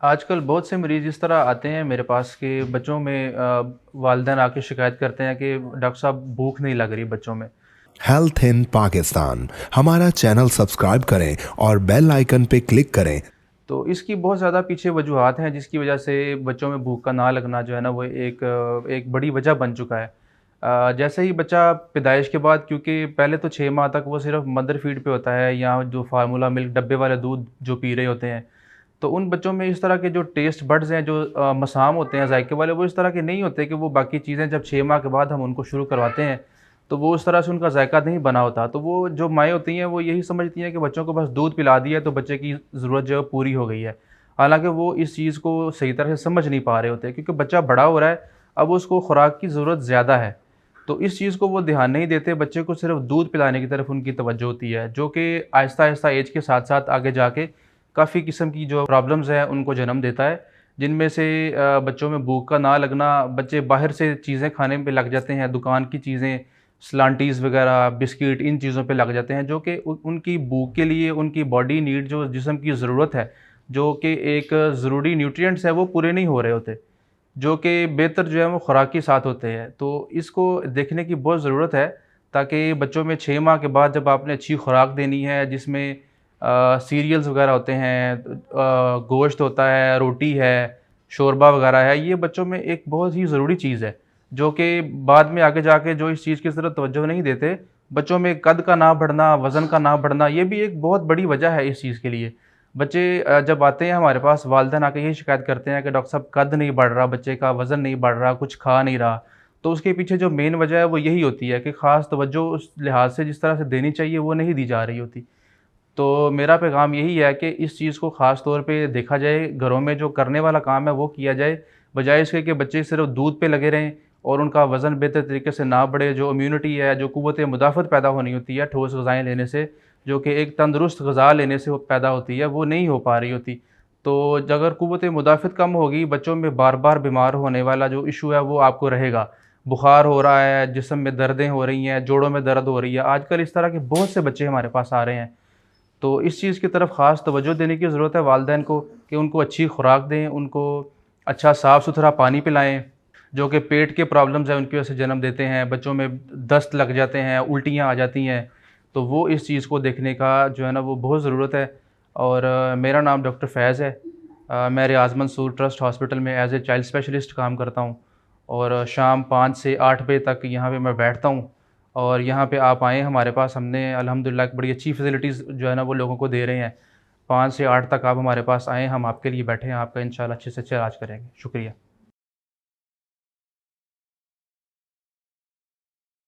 आजकल बहुत से मरीज़ इस तरह आते हैं मेरे पास कि बच्चों में वालिदैन आके शिकायत करते हैं कि डॉक्टर साहब भूख नहीं लग रही बच्चों में। हेल्थ इन पाकिस्तान हमारा चैनल सब्सक्राइब करें और बेल आइकन पे क्लिक करें। तो इसकी बहुत ज़्यादा पीछे वजूहात हैं जिसकी वजह से बच्चों में भूख का ना लगना जो है ना वो एक बड़ी वजह बन चुका है। जैसे ही बच्चा पैदाइश के बाद, क्योंकि पहले तो 6 माह तक वो सिर्फ मदर फीड पे होता है या जो फार्मूला मिल्क डब्बे वाले दूध जो पी रहे होते हैं, तो उन बच्चों में इस तरह के जो टेस्ट बड्स हैं, जो मसाम होते हैं जायके वाले, वो इस तरह के नहीं होते कि वो बाकी चीज़ें जब 6 माह के बाद हम उनको शुरू करवाते हैं तो वो उस तरह से उनका जायका नहीं बना होता। तो वो जो माएँ होती हैं वो यही समझती हैं कि बच्चों को बस दूध पिला दिया तो बच्चे की ज़रूरत जो है पूरी हो गई है। हालाँकि वो इस चीज़ को सही तरह से समझ नहीं पा रहे होते, क्योंकि बच्चा बड़ा हो रहा है, अब उसको खुराक की ज़रूरत ज़्यादा है। तो इस चीज़ को वो ध्यान नहीं देते, बच्चे को सिर्फ दूध पिलाने की तरफ उनकी तवज्जो होती है, जो कि आहिस्ता-आहिस्ता एज के साथ-साथ आगे जाके काफ़ी किस्म की जो प्रॉब्लम्स हैं उनको जन्म देता है। जिनमें से बच्चों में भूख का ना लगना, बच्चे बाहर से चीज़ें खाने पे लग जाते हैं, दुकान की चीज़ें, स्लांटीज़ वगैरह, बिस्किट, इन चीज़ों पे लग जाते हैं, जो कि उनकी भूख के लिए उनकी बॉडी नीड जो जिस्म की ज़रूरत है, जो कि एक ज़रूरी न्यूट्रिएंट्स है, वो पूरे नहीं हो रहे होते, जो कि बेहतर जो है वो खुराक के साथ होते हैं। तो इसको देखने की बहुत ज़रूरत है, ताकि बच्चों में 6 माह के बाद जब आपने अच्छी खुराक देनी है जिसमें सीरियल्स वगैरह होते हैं, गोश्त होता है, रोटी है, शोरबा वगैरह है, ये बच्चों में एक बहुत ही ज़रूरी चीज़ है, जो कि बाद में आगे जाके जो इस चीज़ की तरफ तवज्जो नहीं देते, बच्चों में कद का ना बढ़ना, वज़न का ना बढ़ना, ये भी एक बहुत बड़ी वजह है इस चीज़ के लिए। बच्चे जब आते हैं हमारे पास, वालिदैन आके यही शिकायत करते हैं कि डॉक्टर साहब कद नहीं बढ़ रहा, बच्चे का वज़न नहीं बढ़ रहा, कुछ खा नहीं रहा। तो उसके पीछे जो मेन वजह है वो यही होती है कि ख़ास तवज्जो उस लिहाज से जिस तरह से देनी चाहिए वो नहीं दी जा रही होती। तो मेरा पैगाम यही है कि इस चीज़ को ख़ास तौर पे देखा जाए, घरों में जो करने वाला काम है वो किया जाए, बजाय इसके कि बच्चे सिर्फ़ दूध पे लगे रहें और उनका वज़न बेहतर तरीके से ना बढ़े। जो इम्यूनिटी है, जो क़ुव्वत मुदाफ़त पैदा होनी होती है ठोस ग़िज़ाएँ लेने से, जो कि एक तंदुरुस्त ग़िज़ा लेने से वो पैदा होती है, वो नहीं हो पा रही होती। तो अगर क़ुव्वत मुदाफ़त कम होगी, बच्चों में बार-बार बीमार होने वाला जो इश्यू है वो आपको रहेगा। बुखार हो रहा है, जिस्म में दर्दें हो रही हैं, जोड़ों में दर्द हो रही है, आजकल इस तरह के बहुत से बच्चे हमारे पास आ रहे हैं। तो इस चीज़ की तरफ ख़ास तवज्जो देने की ज़रूरत है वालिदैन को, कि उनको अच्छी खुराक दें, उनको अच्छा साफ़-सुथरा पानी पिलाएँ, जो कि पेट के प्रॉब्लम्स हैं उनकी वजह से जन्म देते हैं, बच्चों में दस्त लग जाते हैं, उल्टियाँ आ जाती हैं। तो वो इस चीज़ को देखने का जो है ना वो बहुत ज़रूरत है। और मेरा नाम डॉक्टर फैज़ है। मैं रियाज़ मंसूर ट्रस्ट हॉस्पिटल में एज़ ए चाइल्ड स्पेशलिस्ट काम करता हूँ और शाम 5 से 8 बजे तक यहाँ पे मैं बैठता हूँ। और यहाँ पे आप आएँ हमारे पास, हमने अल्हम्दुलिल्लाह एक बड़ी अच्छी फ़ैसिलिटीज़ जो है ना वो लोगों को दे रहे हैं। 5 से 8 तक आप हमारे पास आएँ, हम आपके लिए बैठे हैं, आपका इंशाल्लाह अच्छे से अच्छा इलाज करेंगे। शुक्रिया।